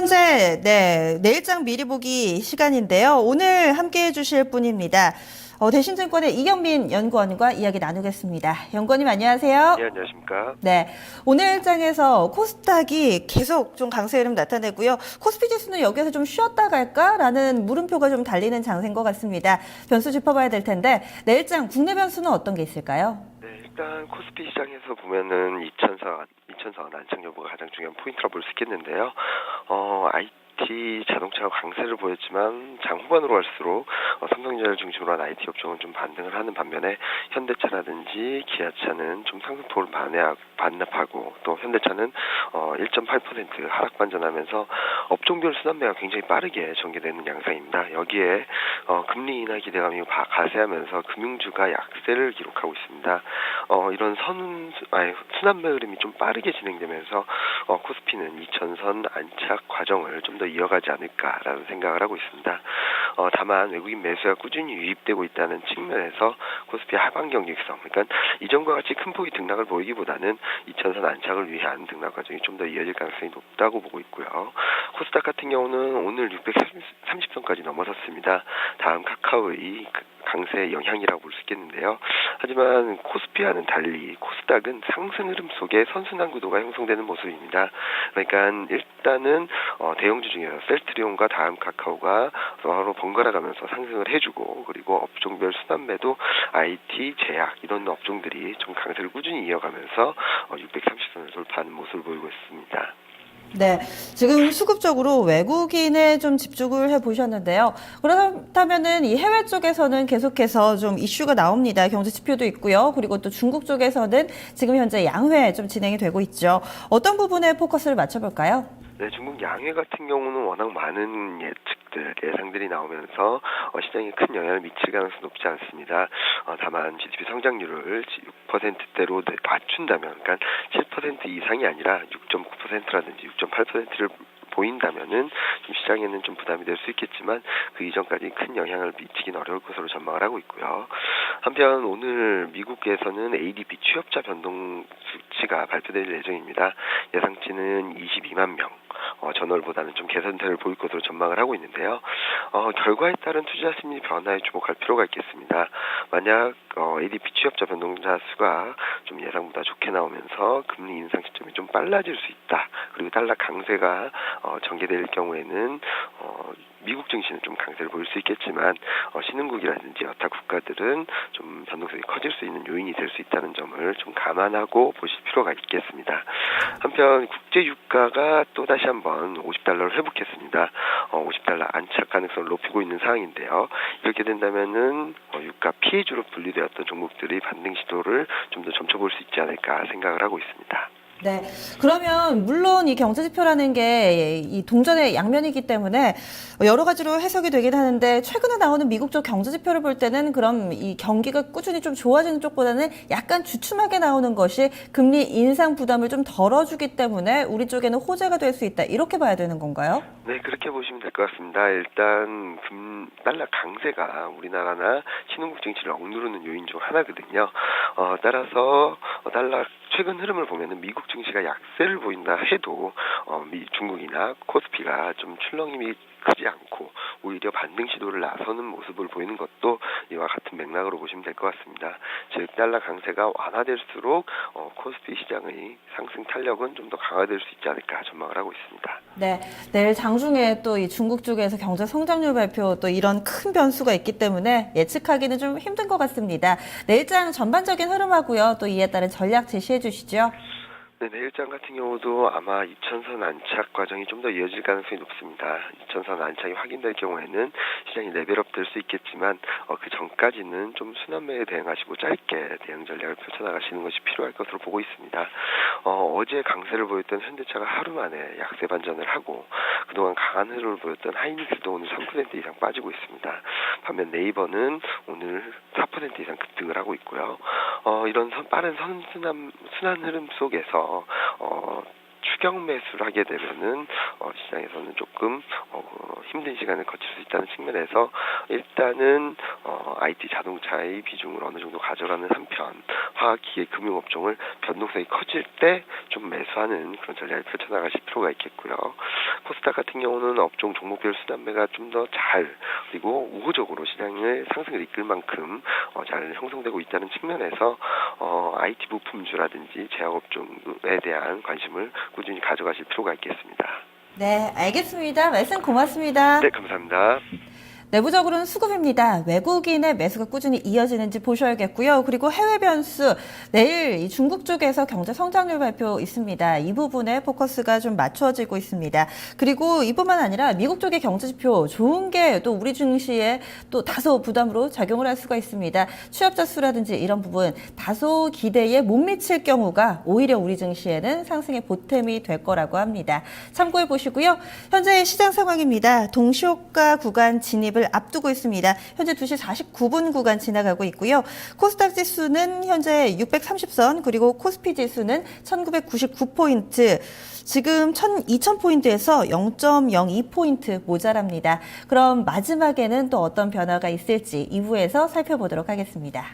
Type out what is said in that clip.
현재 내일장 미리 보기 시간인데요. 오늘 함께해 주실 분입니다. 대신증권의 이경민 연구원과 이야기 나누겠습니다. 연구원님 안녕하세요. 네, 안녕하십니까. 네, 오늘 장에서 코스닥이 계속 좀 강세 흐름 나타내고요. 코스피 지수는 여기서 좀 쉬었다 갈까라는 물음표가 좀 달리는 장세인 것 같습니다. 변수 짚어봐야 될 텐데 내일장 국내 변수는 어떤 게 있을까요? 네, 일단 코스피 시장에서 보면은 2004 난창 여부가 가장 중요한 포인트라 볼 수 있겠는데요. IT 자동차가 강세를 보였지만 장 후반으로 갈수록 삼성전자를 중심으로 한 IT 업종은 좀 반등을 하는 반면에 현대차라든지 기아차는 좀 상승폭을 반납하고 또 현대차는 1.8% 하락 반전하면서 업종별 순환매가 굉장히 빠르게 전개되는 양상입니다. 여기에 금리 인하 기대감이 가세하면서 금융주가 약세를 기록하고 있습니다. 이런 순환매 흐름이 좀 빠르게 진행되면서 코스피는 2000선 안착 과정을 좀 더 이어가지 않을까라는 생각을 하고 있습니다. 다만 외국인 매수가 꾸준히 유입되고 있다는 측면에서 코스피 하방 경직성, 그러니까 이전과 같이 큰 폭의 등락을 보이기보다는 2000선 안착을 위한 등락 과정이 좀 더 이어질 가능성이 높다고 보고 있고요. 코스닥 같은 경우는 오늘 630선까지 넘어섰습니다. 다음 카카오의 강세 영향이라고 볼 수 있겠는데요. 하지만 코스피와는 달리 코스닥은 상승 흐름 속에 선순환 구도가 형성되는 모습입니다. 그러니까 일단은 대형주 중에서 셀트리온과 다음 카카오가 서로 번갈아 가면서 상승을 해주고, 그리고 업종별 순환매도 IT, 제약 이런 업종들이 좀 강세를 꾸준히 이어가면서 630선을 돌파하는 모습을 보이고 있습니다. 네, 지금 수급적으로 외국인에 좀 집중을 해보셨는데요. 그렇다면은 이 해외 쪽에서는 계속해서 좀 이슈가 나옵니다. 경제 지표도 있고요. 그리고 또 중국 쪽에서는 지금 현재 양회 좀 진행이 되고 있죠. 어떤 부분에 포커스를 맞춰볼까요? 네, 중국 양회 같은 경우는 워낙 많은 예상들이 나오면서 시장에 큰 영향을 미칠 가능성이 높지 않습니다. 다만 GDP 성장률을 6%대로 낮춘다면, 그러니까 7% 이상이 아니라 6.9%라든지 6.8%를 보인다면은 좀 시장에는 좀 부담이 될 수 있겠지만 그 이전까지 큰 영향을 미치긴 어려울 것으로 전망을 하고 있고요. 한편 오늘 미국에서는 ADP 취업자 변동 수치가 발표될 예정입니다. 예상치는 22만 명. 전월보다는 좀 개선세를 보일 것으로 전망을 하고 있는데요. 결과에 따른 투자 심리 변화에 주목할 필요가 있겠습니다. 만약 ADP 취업자 변동자 수가 좀 예상보다 좋게 나오면서 금리 인상 시점이 좀 빨라질 수 있다. 그리고 달러 강세가 전개될 경우에는 미국 증시는 좀 강세를 보일 수 있겠지만 신흥국이라든지 여타 국가들은 좀 변동성이 커질 수 있는 요인이 될 수 있다는 점을 좀 감안하고 보실 필요가 있겠습니다. 한편 국제 유가가 또 다시 한번 50달러를 회복했습니다. 50달러 안착 가능성을 높이고 있는 상황인데요. 이렇게 된다면은 유가 피해주로 분류되었던 종목들이 반등 시도를 좀 더 점쳐볼 수 있지 않을까 생각을 하고 있습니다. 네. 그러면 물론 이 경제 지표라는 게 이 동전의 양면이기 때문에 여러 가지로 해석이 되긴 하는데 최근에 나오는 미국 쪽 경제 지표를 볼 때는 그럼 이 경기가 꾸준히 좀 좋아지는 쪽보다는 약간 주춤하게 나오는 것이 금리 인상 부담을 좀 덜어주기 때문에 우리 쪽에는 호재가 될 수 있다. 이렇게 봐야 되는 건가요? 네, 그렇게 보시면 될 것 같습니다. 일단 달러 강세가 우리나라나 신흥국 증시를 억누르는 요인 중 하나거든요. 따라서 달러 최근 흐름을 보면은 미국 증시가 약세를 보인다 해도 중국이나 코스피가 좀 출렁임이 크지 않고 오히려 반등 시도를 나서는 모습을 보이는 것도 이와 같은 맥락으로 보시면 될 것 같습니다. 즉 달러 강세가 완화될수록 코스피 시장의 상승 탄력은 좀 더 강화될 수 있지 않을까 전망을 하고 있습니다. 네, 내일 장중에 또 이 중국 쪽에서 경제 성장률 발표 또 이런 큰 변수가 있기 때문에 예측하기는 좀 힘든 것 같습니다. 내일장 전반적인 흐름하고요. 또 이에 따른 전략 제시해 주시죠. 네, 내일장 같은 경우도 아마 2000선 안착 과정이 좀 더 이어질 가능성이 높습니다. 2000선 안착이 확인될 경우에는 시장이 레벨업 될 수 있겠지만 그 전까지는 좀 순환매에 대응하시고 짧게 대응 전략을 펼쳐나가시는 것이 필요할 것으로 보고 있습니다. 어제 강세를 보였던 현대차가 하루 만에 약세 반전을 하고 그동안 강한 흐름을 보였던 하이닉스도 오늘 3% 이상 빠지고 있습니다. 반면 네이버는 오늘 4% 이상 급등을 하고 있고요. 이런 빠른 순환 흐름 속에서 추격 매수를 하게 되면은 시장에서는 조금 힘든 시간을 거칠 수 있다는 측면에서 일단은 IT 자동차의 비중을 어느 정도 가져가는 한편 화학, 기계, 금융업종을 변동성이 커질 때 좀 매수하는 그런 전략을 펼쳐나가실 필요가 있겠고요. 코스닥 같은 경우는 업종 종목별 순환매가 좀 더 잘 그리고 우호적으로 시장을 상승을 이끌 만큼 잘 형성되고 있다는 측면에서 IT 부품주라든지 제약업종에 대한 관심을 꾸준히 가져가실 필요가 있겠습니다. 네, 알겠습니다. 말씀 고맙습니다. 네, 감사합니다. 내부적으로는 수급입니다. 외국인의 매수가 꾸준히 이어지는지 보셔야겠고요. 그리고 해외 변수, 내일 이 중국 쪽에서 경제 성장률 발표 있습니다. 이 부분에 포커스가 좀 맞춰지고 있습니다. 그리고 이뿐만 아니라 미국 쪽의 경제 지표 좋은 게 또 우리 증시에 또 다소 부담으로 작용을 할 수가 있습니다. 취업자 수라든지 이런 부분 다소 기대에 못 미칠 경우가 오히려 우리 증시에는 상승의 보탬이 될 거라고 합니다. 참고해 보시고요. 현재 시장 상황입니다. 동시호가 구간 진입을 앞두고 있습니다. 현재 2시 49분 구간 지나가고 있고요. 코스닥 지수는 현재 630선 그리고 코스피 지수는 1999포인트 지금 2000포인트에서 0.02포인트 모자랍니다. 그럼 마지막에는 또 어떤 변화가 있을지 2부에서 살펴보도록 하겠습니다.